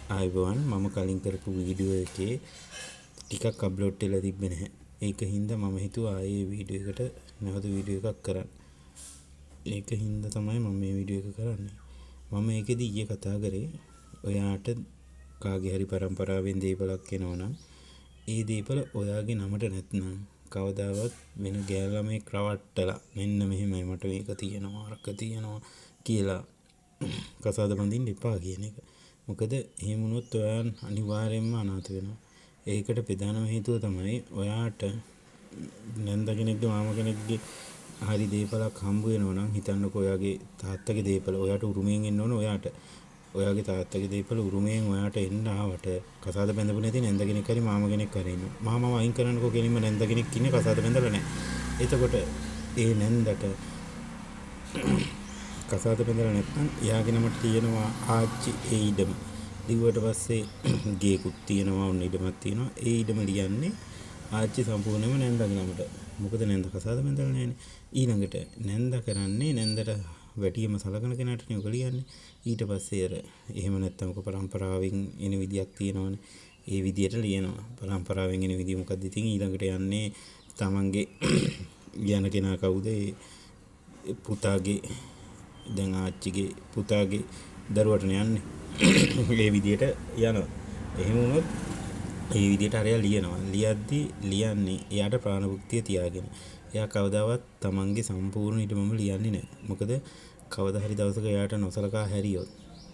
ආයිබෝවන් මම කලින් කරපු වීඩියෝ එකේ ටිකක් අප්ලෝඩ් වෙලා තිබ්බේ නැහැ. ඒක හින්දා මම හිතුවා ආයේ වීඩියෝ එකට නැවත වීඩියෝ එකක් කරන්න. ඒක හින්දා තමයි මම මේ වීඩියෝ එක කරන්නේ. මම ඒකෙදි ඊයේ කතා කරේ ඔයාට කාගේ හරි પરම්පරාවෙන් දීපලක් එනවනම් ඒ දීපල ඔයාගේ නමට නැත්නම් කවදාවත් වෙන ගෑල් ළමෙක් රවට්ටලා මෙන්න මෙහෙමයි මට මේක තියෙනවා අරක තියෙනවා කියලා කසාද බඳින්න එපා කියන එක. මොකද එහෙම වුණොත් ඔයා අනිවාර්යයෙන්ම අනාථ වෙනවා. ඒකට ප්‍රධානම හේතුව තමයි ඔයාට නැන්ද කෙනෙක්ගේ මාම කෙනෙක්ගේ හරි දීපලක් හම්බ වෙනවා නම් හිතන්නකෝ ඔයාගේ තාත්තගේ දීපල ඔයාට උරුමයෙන් එන්න ඕන ඔයාගේ තාත්තගේ දීපල උරුමයෙන් ඔයාට එන්න ආවට කසාද බැඳපු නැති නැන්ද කෙනෙක් හරි මාම කෙනෙක් හරි ඉන්නවා. මාමව අයින් කරන්නකෝ කෙලින්ම නැන්ද කෙනෙක් ඉන්නේ කසාද බැඳලා නැහැ. එතකොට ඒ නැන්දට කසාද බැඳලා නැත්නම් එයාගේ නමට තියෙනවා ආච්චි ඒ ඉඩම. ලිව්වට පස්සේ ගේකුත් තියෙනවා ඔන්න ඉඩමක් තියෙනවා. ඒ ඉඩම ලියන්නේ ආච්චි සම්පූර්ණයෙන්ම නැන්දගේ නමට. මොකද නැන්ද කසාද බැඳලා නැහැනේ. ඊළඟට නැන්ද කරන්නේ නැන්දට වැටියම සලකන කෙනාටනේ ඔක ලියන්නේ. ඊට පස්සේ අර එහෙම නැත්නම් ඔක પરම්පරාවෙන් එන විදියක් තියෙනවනේ. ඒ විදියට ලියනවා. પરම්පරාවෙන් එන විදිය මොකද්ද? ඉතින් ඊළඟට යන්නේ තමන්ගේ යන කෙනා කවුද? පුතාගේ දැන් ආච්චිගේ පුතාගේ දරුවටනේ යන්නේ. ඒ විදියට යනවා. එහෙම වුණොත් ඒ විදියට අරයා ලියනවා. ලියද්දි ලියන්නේ එයාට ප්‍රාණභුක්තිය තියාගෙන. එයා කවදාවත් තමන්ගේ සම්පූර්ණ ඊටමම ලියන්නේ නැහැ. මොකද කවදා හරි දවසක එයාට නොසලකා හැරියොත්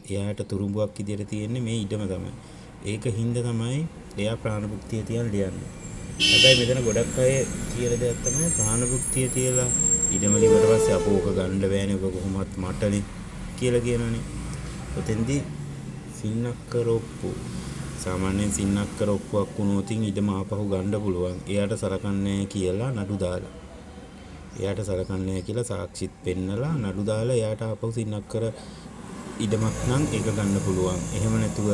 එයාට තුරුඹුවක් විදියට තියෙන්නේ මේ ඉඩම තමයි. ඒක හින්දා තමයි එයා ප්‍රාණභුක්තිය තියන් ලියන්නේ. හැබැයි මෙතන ගොඩක් අය කියලා දෙයක් තමයි ප්‍රාණභුක්තිය තියලා ඉඩම ලිව්වට පස්සේ අපෝ ඔක ගන්න බෑනේ ඔක කොහොමවත් මටනේ කියලා කියනවනේ. ඔතෙන්දී සින්නක්කරොප්පු සාමාන්‍යයෙන් සින්නක්කරොප්පුවක් වුණොත් ඉඩම ආපහු ගන්න පුළුවන්. එයාට සලකන්නේ කියලා නඩු දාලා. එයාට සලකන්නේ කියලා සාක්ෂිත් පෙන්නලා නඩු දාලා එයාට ආපහු සින්නක්කර ඉඩමක් නම් ඒක ගන්න පුළුවන්. එහෙම නැතුව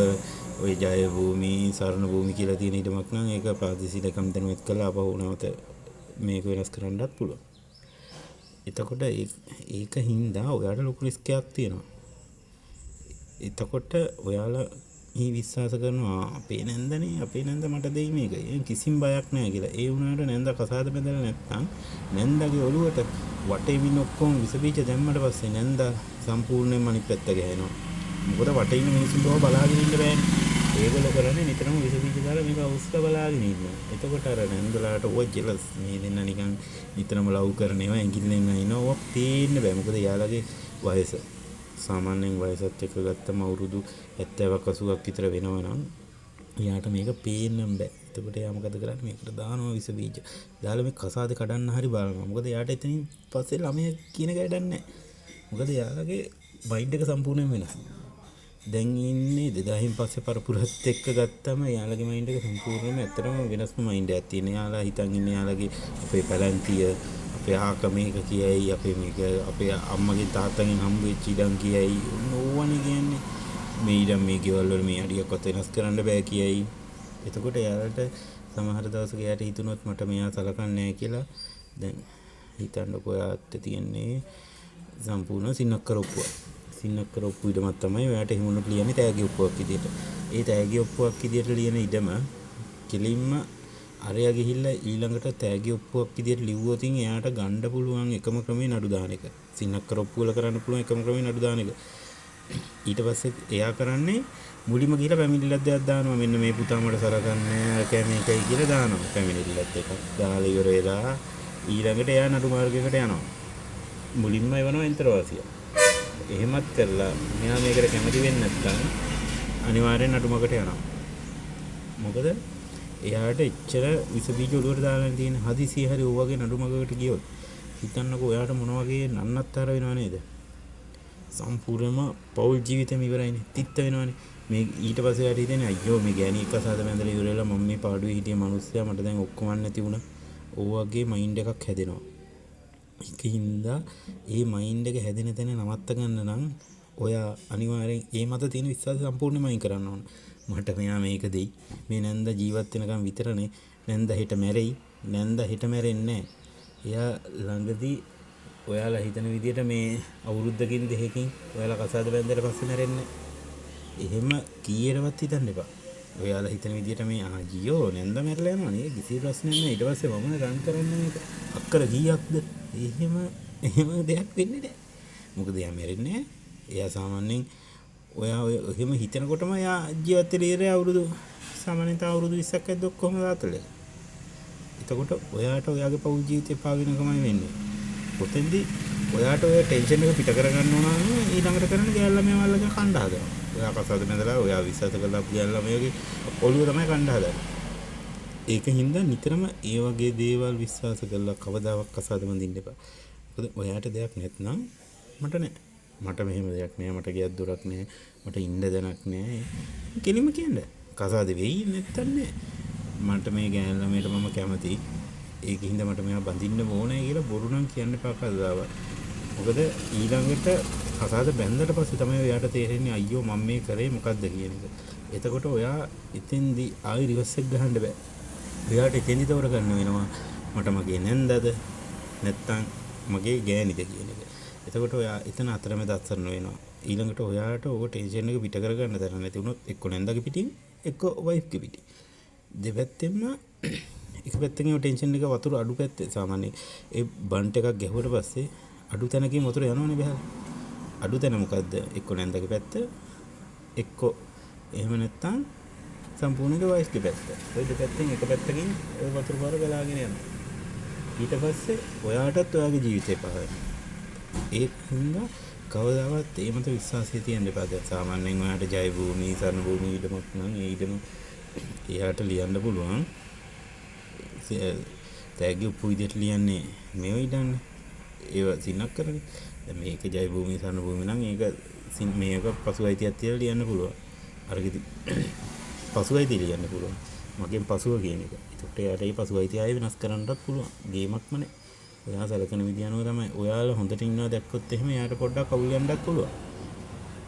ඔය ජය භූමි සරණ භූමි කියලා තියෙන ඉඩමක් නම් ඒක ප්‍රාදේශීය ලේකම් දැනුවත් කරලා ආපහු නැවත මේක වෙනස් කරන්නත් පුළුවන්. එතකොට ඒක හින්දා ඔයාට ලොකු රිස්ක් එකක් තියෙනවා. එතකොට ඔයාලා මේ විශ්වාස කරනවා අපේ නැන්ද මට දෙයි මේක. ඒ කිසිම බයක් නැහැ කියලා. ඒ වුණාට නැන්ද කසාද බැඳලා නැත්නම් නැන්දගේ ඔළුවට වටේ මින් ඔක්කොම විස බීජ දැම්මට පස්සේ නැන්ද සම්පූර්ණයෙන්ම අනිත් පැත්ත ගහනවා. මොකද වටේ ඉන්න මිනිස්සුන්ව බලාගෙන ඉන්න බෑනේ. ඒගොල්ලෝ කරන්නේ නිතරම විස බීජ දාලා මේක අවස්ථා බලාගෙන ඉන්නවා. එතකොට අර නැන්දලාට ඕව ජෙලස් මේ දෙන්න නිකන් නිතරම ලව් කරන ඒවා ඇඟිල්ලෙන් අයිනවා. ඕව පේන්න බෑ. මොකද යාළගේ වයස සාමාන්‍යයෙන් වයසත් එක්ක ගත්තම අවුරුදු 70ක් 80ක් විතර වෙනවා නම් එයාට මේක පේන්නම් බෑ. එතකොට එයා මොකද කරන්නේ? මේකට දානවා විස බීජ. දාලා මේ කසාද කඩන්න හරි බලනවා. මොකද එයාට එතනින් පස්සේ ළමයා කියන එක වැඩක් නැහැ. මොකද එයාලගේ මයින්ඩ් එක සම්පූර්ණයෙන් වෙනස්. දැන් ඉන්නේ 2000න් පස්සේ පරපුරත් එක්ක ගත්තම එයාලගේ මයින්ඩ් එක සම්පූර්ණයෙන්ම ඇත්තටම වෙනස්ම මයින්ඩ් එකක් තියෙන. එයාලා හිතන් ඉන්නේ එයාලගේ අපේ පැලැන්තිය අපේ ආක මේක කියයි අපේ මේක අපේ අම්මගේ තාත්තගෙන් හම්බ වෙච්ච ඉඩම් කියයි ඕවනේ කියන්නේ. මේ ඉඩම් මේ ගෙවල් වල මේ අඩියක්වත් වෙනස් කරන්න බෑ කියයි. එතකොට එයාලට සමහර දවසක එයාට හිතුනොත් මට මෙයා සලකන්නේ නැහැ කියලා දැන් හිතන්නකෝ එයාට තියෙන්නේ සම්පූර්ණ සින්නක්කරොප්පුව. සින්නක්කරොප්පු ඉඩමක් තමයි ඔයාට එහෙම වුණොත් ලියන්නේ තෑගි ඔප්පුවක් විදියට. ඒ තෑගි ඔප්පුවක් විදියට ලියන ඉඩම කෙලින්ම අරයා ගිහිල්ලා ඊළඟට තෑගි ඔප්පුවක් විදියට ලිව්වොත් එයාට ගන්න පුළුවන් එකම ක්‍රමේ නඩු දාන එක. සින්නක්කරොප්පු වල කරන්න පුළුවන් එකම ක්‍රමේ නඩු දාන එක. ඊට පස්සේ එයා කරන්නේ මුලින්ම ගිහලා පැමිණිල්ලක් දෙයක් දානවා. මෙන්න මේ පුතා මට සලකන්නේ නැහැ මේකයි කියලා දානවා. පැමිණිල්ලක් එකක් දාලා ඉවර වෙලා ඊළඟට එයා නඩු මාර්ගයකට යනවා. මුලින්ම එවනවා එන්තරවාසිය. එහෙමත් කරලා මෙයා මේකට කැමති වෙන්නේ නැත්නම් අනිවාර්යෙන් නඩුමකට යනවා. මොකද එයාට එච්චර විස බීජ ඔලුවට දාලා තියෙන හදිසිය හරි ඔය වගේ නඩුමකට ගියොත් හිතන්නකෝ ඔයාට මොන වගේ නන්නත්තර වෙනව නේද? සම්පූර්ණයෙන්ම පෞල් ජීවිතේම ඉවරයිනේ. තිත්ත වෙනවනේ. මේ ඊට පස්සේ යාට හිතෙන්නේ අයියෝ මේ ගෑණි එක්ක කසාද බැඳලා ඉවර වෙලා මම මේ පාඩුවේ හිටිය මිනිස්සයා මට දැන් ඔක්කොම නැති වුණා. ඔය වගේ මයින්ඩ් එකක් හැදෙනවා. ඒකින්ද ඒ මයින්ඩ් එක හැදෙන තැන නවත්ත ගන්න නම් ඔයා අනිවාර්යෙන් ඒ මත තියෙන විශ්වාසය සම්පූර්ණයෙන්ම අයින් කරන්න ඕන. මට මෙයා මේක දෙයි. මේ නැන්ද ජීවත් වෙනකම් විතරනේ. නැන්ද හෙට මැරෙයි. නැන්ද හෙට මැරෙන්නේ නැහැ. එයා ළඟදී ඔයාලා හිතන විදියට මේ අවුරුද්දකින් දෙකකින් ඔයාලා කසාද බැඳලා පස්සේ මැරෙන්නේ. එහෙම කීයටවත් හිතන්න එපා. ඔයාලා හිතන විදිහට මේ අයියෝ නැන්ද මැරලා යනවා නේ කිසි ප්‍රශ්නයක් නැහැ. ඊට පස්සේ මම රන් කරන්න මේක අක්කර කීයක්ද? එහෙම දෙයක් වෙන්නේ නැහැ. මොකද එයා මැරෙන්නේ නැහැ. එයා සාමාන්‍යයෙන් ඔයා ඔය එහෙම හිතනකොටම එයා ජීවත් වෙලා ඉරේ අවුරුදු සාමාන්‍යයෙන් අවුරුදු 20ක් ඇද්ද ඔක්කොම දාතලේ. එතකොට ඔයාට ඔයාගේ පෞල් ජීවිතේ පාවිනකමයි වෙන්නේ. ඔතෙන්දී ඔයාට ඔය ටෙන්ෂන් එක පිට කරගන්න ඕන නම් ඊළඟට කරන්න ගෑල්ලා මේවල්ලක කණ්ඩා හදනවා. ඔයා කසාද බැඳලා ඔයා විශ්වාස කරලා ගෑල්ලා මේගේ ඔළුව තමයි කණ්ඩා හදන්නේ. ඒකින්ද නිතරම ඒ වගේ දේවල් විශ්වාස කරලා කවදාවත් කසාද බඳින්න එපා. මොකද ඔයාට දෙයක් නැත්නම් මට නෑ. මට මෙහෙම දෙයක් නෑ. මට ගියක් දොරක් නෑ. මට ඉන්න දැනක් නෑ. කෙලිම කියන්න. කසාද වෙයි නැත්තම් නෑ. මට මේ ගෑල්ලා මේට මම කැමතියි. ඒකින්ද මට මෙයා බඳින්න ඕනේ කියලා බොරු නම් කියන්න එපා කවදාවත්. මොකද ඊළඟට කසාද බැඳලා පස්සේ තමයි ඔයාට තේරෙන්නේ අයියෝ මම මේ කරේ මොකද්ද කියන එක. එතකොට ඔයා එතෙන්දී ආයි රිවර්ස් එක ගහන්න බෑ. ඔයාට එතෙන්දී තවර ගන්න වෙනවා මට මගේ නැන්දද නැත්තම් මගේ ගෑනිද කියන එක. එතකොට ඔයා එතන අතරමැද අත්සරන වෙනවා. ඊළඟට ඔයාට ඕක ටෙන්ෂන් එක පිට කරගන්න තරම් නැති වුණොත් එක්ක නැන්දගේ පිටින් එක්ක වයිෆ්ගේ පිටින්. දෙපැත්තෙම එක පැත්තකින් ටෙන්ෂන් එක වතුර අඩු පැත්තේ සාමාන්‍යයෙන් ඒ බන්ට් එකක් ගැහුවට පස්සේ අඩු තැනකින් වතුර යනවනේ බහලා. අඩු තැන මොකද්ද? එක්ක නැන්දගේ පැත්ත එක්ක එහෙම නැත්තම් සම්පූර්ණයෙන් වයිෆ්ගේ පැත්ත. ඔය දෙපැත්තෙන් එක පැත්තකින් ඔය වතුර පාර ගලාගෙන යනවා. ඊට පස්සේ ඔයාටත් ඔයාගේ ජීවිතේ පහයි. ඒකින්ද කවදාවත් ඒ මත විශ්වාසය තියන්න එපා. දැන් සාමාන්‍යයෙන් ඔයාට ජය භූමි, සරණ භූමි ඊටමක් නම් ඒ ඊටම එයාට ලියන්න පුළුවන්. තෑග්ගේ උපු විදියට ලියන්නේ මේව ඉඩන්නේ. ඒව සින්නක් කරන්නේ. දැන් මේක ජය භූමි, සරණ භූමි නම් ඒක මේක පසු අයිතියක් තියලා ලියන්න පුළුවන්. අරගෙදි පසු අයිතිය ලියන්න පුළුවන්. මගෙන් පසුව කියන එක. ඒකට එයාට ඒ පසු අයිතිය ආයෙ වෙනස් කරන්නත් පුළුවන්. ගේමක්ම නේ. ඔයා සැලකන විදිය අනුව තමයි. ඔයාලා හොඳට ඉන්නවා දැක්කොත් එහෙම එයාට පොඩ්ඩක් අවුල් යන්නත් පුළුවන්.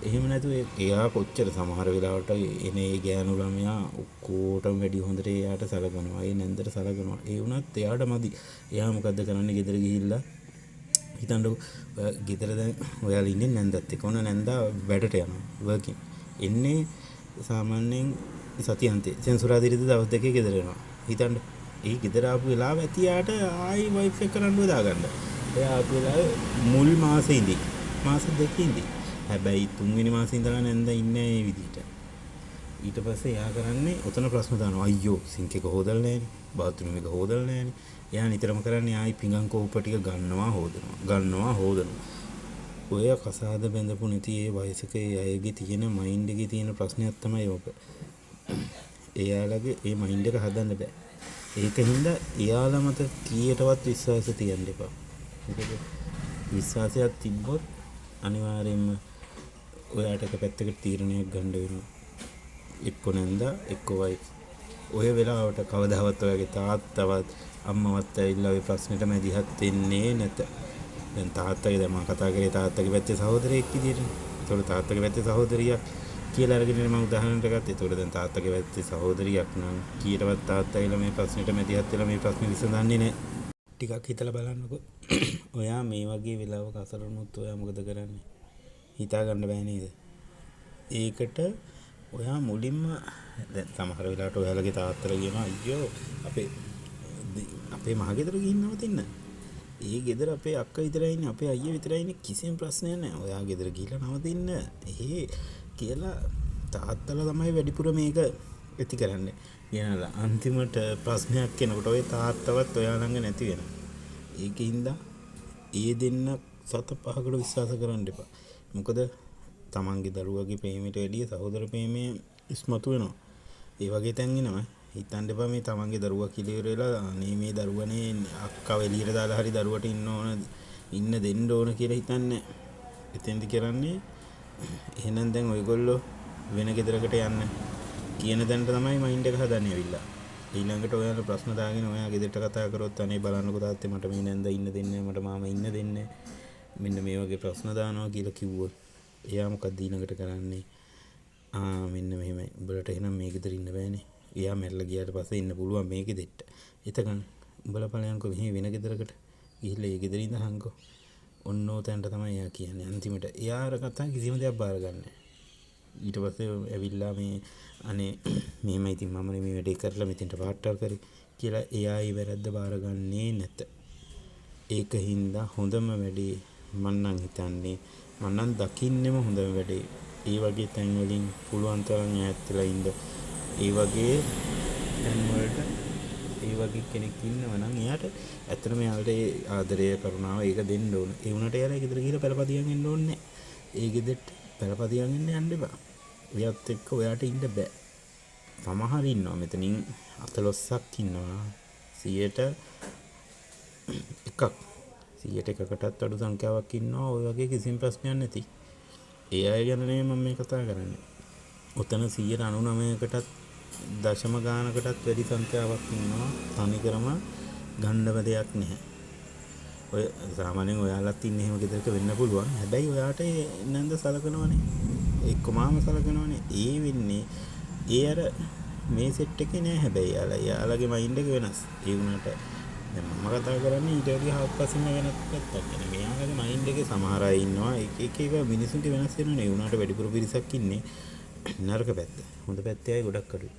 එහෙම නැතුව එයා කොච්චර සමහර වෙලාවට එනේ ගෑනු ළමයා ඔක්කොටම වැඩි හොඳට එයාට සලකනවා. ඒ නැන්දට සලකනවා. ඒ වුණත් එයාට මදි. එයා මොකද්ද කරන්නේ? ගෙදර ගිහිල්ලා හිතන්නකො ගෙදර දැන් ඔයාලා ඉන්නේ නැන්දත් එක්ක. ඔන්න නැන්දා වැඩට යනවා. වර්කින්. එන්නේ සාමාන්‍යයෙන් සතියන්තේ. සෙන්සුරාදිරිද දවස් දෙකේ ගෙදර එනවා. හිතන්න. ඒ ගෙදර ආපු වෙලාව ඇති යාට ආයි වයිෆ් එක කරන්න දාගන්න. එයා ආපු වෙලාවේ මුල් මාසෙ ඉඳි. මාස දෙකේ ඉඳි. හැබැයි තුන්වෙනි මාසේ ඉඳලා නැන්ද ඉන්නේ මේ විදිහට. ඊට පස්සේ එයා කරන්නේ උතන ප්‍රශ්න දානවා. අයියෝ සින්ක් එක හොදලා නැහැනේ. බාත්රූම් එක හොදලා නැහැනේ. එයා නිතරම කරන්නේ ආයි පිඟන් කෝප ටික ගන්නවා හොදනවා. ඔය කසාද බැඳපු නැති ඒ වයසක ඒ අයගේ තියෙන මයින්ඩ් එකේ තියෙන ප්‍රශ්නයක් තමයි ඕක. එයාලගේ ඒ මයින්ඩ් එක හදන්න බෑ. ඒකින්ද එයාලා මත කීයටවත් විශ්වාසය තියන්න එපා. මොකද විශ්වාසයක් තිබ්බොත් අනිවාර්යයෙන්ම ඔයාට එක පැත්තකට තීරණයක් ගන්න වෙනවා. එක්ක නැන්දා එක්ක වයිෆ්. ඔය වෙලාවට කවදාවත් ඔයාගේ තාත්තවත් අම්මවත් ඇවිල්ලා ඔය ප්‍රශ්නෙට මැදිහත් වෙන්නේ නැත. දැන් තාත්තගේ දැන් මම කතා කරේ තාත්තගේ පැත්තේ සහෝදරයෙක් විදියට. ඒතකොට තාත්තගේ පැත්තේ සහෝදරියක් කියලා අරගෙන මම උදාහරණයක් ගත්තා. ඒතකොට දැන් තාත්තගේ පැත්තේ සහෝදරියක් නම් කීයටවත් තාත්තා ඇවිල්ලා මේ ප්‍රශ්නෙට මැදිහත් වෙලා මේ ප්‍රශ්නේ විසඳන්නේ නැහැ. ටිකක් හිතලා බලන්නකෝ. ඔයා මේ වගේ වෙලාවක අසරණුත් ඔයා මොකද කරන්නේ? හිතා ගන්න බෑ නේද? ඒකට ඔයා මුලින්ම දැන් සමහර වෙලාවට ඔයාලගේ තාත්තලා කියනවා අයියෝ අපේ මහගෙදර ගිහින් නවතින්න. ඒ ගෙදර අපේ අක්කා විතරයි ඉන්නේ, අපේ අයියා විතරයි ඉන්නේ, කිසිම ප්‍රශ්නයක් නැහැ. ඔයා ගෙදර ගිහිල්ලා නවතින්න. කියලා තාත්තලා තමයි වැඩිපුර මේක ඇති කරන්නේ. කියනලා අන්තිමට ප්‍රශ්නයක් එනකොට ඔය තාත්තවත් ඔයා ළඟ නැති වෙනවා. ඒකින්ද ඒ දෙන්න සත පහකට විශ්වාස කරන්න එපා. මොකද තමන්ගේ දරුවගේ ප්‍රේමයට වැඩිය සහෝදර ප්‍රේමය ඉස්මතු වෙනවා. ඒ වගේ තැන් එනවා. හිතන්න එපා මේ තමන්ගේ දරුවා කිලියර වෙලා අනේ මේ දරුවනේ අක්කව එළියට දාලා හරි දරුවට ඉන්න දෙන්න ඕන කියලා හිතන්නේ. එතෙන්දි කරන්නේ එහෙනම් දැන් ඔයගොල්ලෝ වෙන ගෙදරකට යන්න කියන දැනට තමයි මයින්ඩ් එක හදන්නේ ඇවිල්ලා. ඊළඟට ඔයාලා ප්‍රශ්න දාගෙන ඔයා ගෙදරට කතා කරොත් අනේ බලන්නකෝ තාත්තේ මට මේ නැන්ද ඉන්න දෙන්නේ මට මාමා ඉන්න දෙන්නේ මෙන්න මේ වගේ ප්‍රශ්න දානවා කියලා කිව්වොත් එයා මොකක්ද ඊළඟට කරන්නේ? මෙන්න මෙහෙමයි. උඹලට එහෙනම් මේ ගෙදර ඉන්න බෑනේ. එයා මැරලා ගියාට පස්සේ ඉන්න පුළුවන් මේ ගෙදෙට්ට. එතකන් උඹලා ඵලයන්කෝ මෙහි වෙන ගෙදරකට ගිහිල්ලා ඒ ගෙදර ඉඳහන්කෝ. ඔන්න ඕතැනට තමයි එයා කියන්නේ. අන්තිමට එයා අර කතා කිසිම දෙයක් බාරගන්නේ නැහැ. ඊට පස්සේ ඇවිල්ලා මේ අනේ මෙහෙමයි ඉතින් මම මේ වැඩේ කරලා මෙතෙන්ට පාට්ටල් කරේ කියලා එයා ඒ වැරද්ද බාරගන්නේ නැත. ඒක හින්දා හොඳම වැඩේ මම නම් හිතන්නේ මම නම් දකින්නෙම හොඳම වැඩේ ඒ වගේ තැන් වලින් පුළුවන් තරම් ඈත් වෙලා ඉන්න. ඒ වගේ තැන් වලට ඒ වගේ කෙනෙක් ඉන්නවා නම් එයාට ඇත්තටම එයාලට ඒ ආදරය කරුණාව ඒක දෙන්න ඕන. ඒ වුණාට එයාලා ගෙදර ගිහලා පළපදියන් එන්න ඕනේ නැහැ. ඒ ගෙදරට පළපදියන් එන්න යන්න එපා. එයාත් එක්ක ඔයාට ඉන්න බෑ. සමහර ඉන්නවා මෙතනින් 14ක් ඉන්නවා 100%ටත් අඩු සංඛ්‍යාවක් ඉන්නවා ඔය වගේ කිසිම ප්‍රශ්නයක් නැති. ඒ අය ගැන නෙමෙයි මම මේ කතා කරන්නේ. ඔතන 99%කටත් දශම ගානකටත් වැඩි සංඛ්‍යාවක් ඉන්නවා තනිකරම ගන්නව දෙයක් නැහැ. ඔය සාමාන්‍යයෙන් ඔයාලත් ඉන්නේ එහෙම ගෙදරක වෙන්න පුළුවන්. හැබැයි ඔයාට නන්ද සලකනවනේ. එක්කමම සලකනවනේ. ඒ වෙන්නේ ඒ අර මේ සෙට් එකේ නෑ හැබැයි යාළුවගේ මයින්ඩ් එක වෙනස්. ඒ වුණාට දැන් මම කතා කරන්නේ ඊට වඩා හාත්පසින්ම වෙනස් පැත්තක් ගැන. මෙයාගේ මයින්ඩ් එකේ සමහර අය ඉන්නවා එක මිනිසුන්ගේ වෙනස් වෙනවනේ. ඒ වුණාට වැඩිපුර පිරිසක් ඉන්නේ නරක පැත්ත. හොඳ පැත්තේ අය ගොඩක් අඩුයි.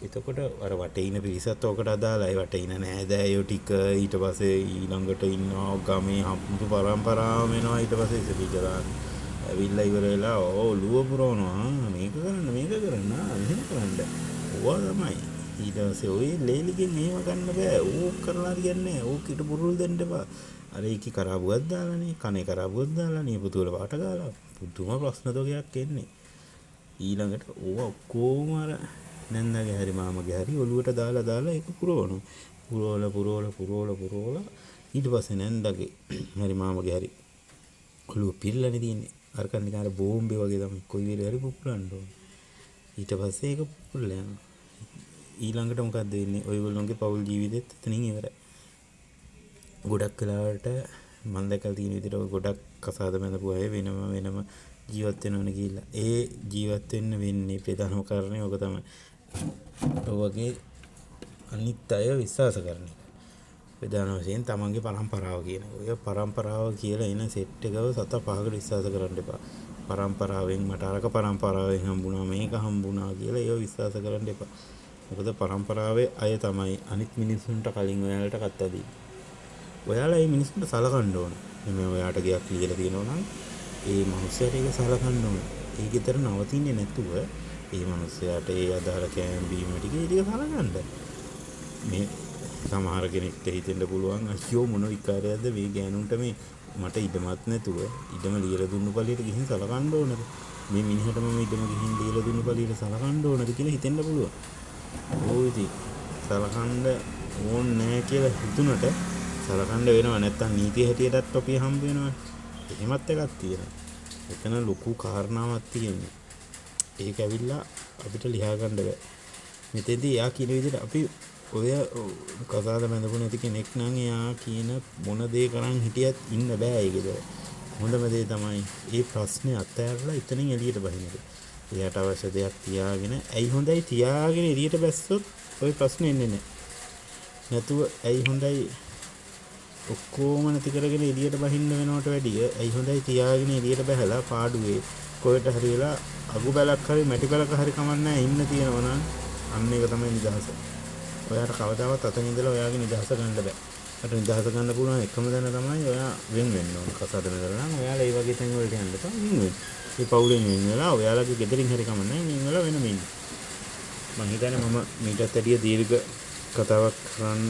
එතකොට අර වටේ ඉන්න පිරිසත් ඔකට අදාළයි. වටේ ඉන්න නෑදෑයෝ ටික ඊට පස්සේ ඊළඟට ඉන්නවා ගමේ හම්බු පරම්පරාව වෙනවා. ඊට පස්සේ ඉතිරිලා ඇවිල්ලා ඉවර වෙලා ඔළුව පුරවනවා. මේක කරන්න මෙහෙම කරන්න. ඕවා තමයි. ඊට පස්සේ ඔය ලේලිගෙන් එහෙම ගන්න බෑ. ඕක කරලා හරියන්නේ නෑ. ඕක ඊට පුරුල් දෙන්න එපා. අර ඒකේ කරාබුවක් දාලානේ. කනේ කරාබුවක් දාලානේ. පුතුවල වාට ගාලා. පුදුම ප්‍රශ්න තෝගයක් එන්නේ. ඊළඟට ඕවා ඔක්කොම අර නැන්දාගේ හරි මාමගේ හරි ඔළුවට දාලා ඒක පුරවලා ඊට පස්සේ නැන්දාගේ හරි මාමගේ හරි ඔළුව පිරලානේ තියෙන්නේ. අර කන්නේ අර බෝම්බේ වගේ තමයි කොයි වෙලේ හරි පුපුරන්න ඕනේ. ඊට පස්සේ ඒක පුපුරලා යනවා. ඊළඟට මොකද්ද වෙන්නේ? ඔයගොල්ලෝගේ පෞල් ජීවිතෙත් එතනින් ඉවරයි. ගොඩක් වෙලාවට මම දැකලා තියෙන විදිහට ගොඩක් කසාද බැඳපු අය වෙනම ජීවත් වෙනවනේ කියලා. ඒ ජීවත් වෙන්නේ ප්‍රධානම කාරණේ ඔක තමයි. ඔයගේ අනිත් අය විශ්වාස කරන එක. ප්‍රධාන වශයෙන් තමන්ගේ පරම්පරාව කියන එක. ඔය පරම්පරාව කියලා එන සෙට් එකව සත පහකට විශ්වාස කරන්න එපා. පරම්පරාවෙන් මට අරක පරම්පරාවෙන් හම්බුණා මේක හම්බුණා කියලා ඒව විශ්වාස කරන්න එපා. මොකද පරම්පරාවේ අය තමයි අනිත් මිනිස්සුන්ට කලින් ඔයාලට කත්තා දෙන්නේ. ඔයාලා මේ මිනිස්සුන්ට සලකන්න ඕන. මේ ඔයාට ගයක් ලියලා තියෙනවා නම් ඒ මනුස්සයාට ඒක සලකන්න ඕන. ඒක විතර නවතින්නේ නැතුව ඒ මනුස්සයාට ඒ අදාළ කෑම බීම ටික සලකන්න. මේ සමහර කෙනෙක්ට හිතෙන්න පුළුවන් අයියෝ මොන විකාරයක්ද මේ ගෑනුන්ට මේ මට ඉඩමත් නැතුව ඉඩම ලියලා දුන්නු පළියට ගිහින් සලකන්න ඕනද? මේ මිනිහට මම ඉඩම ගිහින් ලියලා දුන්නු පළියට සලකන්න ඕනද කියලා හිතෙන්න පුළුවන්. ඕයි ඉතින් සලකන්න ඕනේ නැහැ කියලා හිතුනට සලකන්න වෙනවා. නැත්තම් නීතිය හැටියටත් අපි හම්බ වෙනවා. එහෙමත් එකක් තියෙනවා. එතන ලොකු කාරණාවක් තියෙනවා. ඒක ඇවිල්ලා අපිට ලියා ගන්න බෑ. මෙතෙන්දී යා කියන විදිහට අපි ඔය කසාද බැඳපු නැති කෙනෙක් නම් එයා කියන මොන දේ කරන් හිටියත් ඉන්න බෑ ඒකද. හොඳම දේ තමයි මේ ප්‍රශ්නේ අත්හැරලා ඉතනින් එළියට බහින එක. එයාට අවශ්‍ය දෙයක් තියාගෙන ඇයි හොඳයි තියාගෙන එළියට බැස්සොත් ওই ප්‍රශ්නේ එන්නේ නැහැ. නැතුව ඇයි හොඳයි ඔක්කොම නැති කරගෙන එළියට බහින්න වෙනවට වැඩිය ඇයි හොඳයි තියාගෙන එළියට බහැලා පාඩුවේ කොහෙට හරි වෙලා අගු බැලක් හරි මැටි බැලක හරි කමන්නේ ඉන්න තියෙනවා නම් අන්න ඒක තමයි නිදහස. ඔයාට කවදාවත් අතන ඉඳලා ඔයාගේ නිදහස ගන්න බෑ. අර නිදහස ගන්න පුළුවන් එකම දන තමයි ඔයා වෙන් වෙන්න ඕන. කසාද බැඳලා නම් ඔයාලා ඒ වගේ තැන් වලට යන්න එපා. වෙන් වෙන්න. මේ පවුලෙන් වෙන් වෙලා ඔයාලගේ ගෙදරින් හරි කමන්නේ වෙන් වෙලා වෙනම ඉන්න. මම හිතන්නේ මම මීටත් වැඩිය දීර්ඝ කතාවක් කරන්න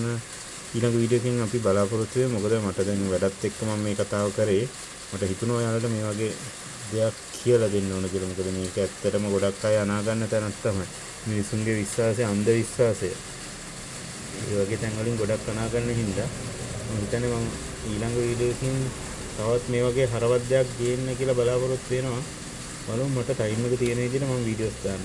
ඊළඟ වීඩියෝ එකෙන් අපි බලාපොරොත්තු වෙමු. මොකද මට දැන් වැඩත් එක්ක මම මේ කතාව කරේ. මට හිතුණා ඔයාලට මේ වගේ දෙයක් කියලා දෙන්න ඕන කියලා. මොකද මේක ඇත්තටම ගොඩක් අය අනා ගන්න තැනක් තමයි. මිනිසුන්ගේ විශ්වාසය අන්ධ විශ්වාසය. ඒ වගේ තැන් වලින් ගොඩක් අනා ගන්න හින්දා මම හිතන්නේ මම ඊළඟ වීඩියෝ එකකින් තවත් මේ වගේ හරවත් දෙයක් ගේන්න කියලා බලාපොරොත්තු වෙනවා. බලමු මට ටයිම් එක තියෙන විදිහට මම වීඩියෝස් දාන්න.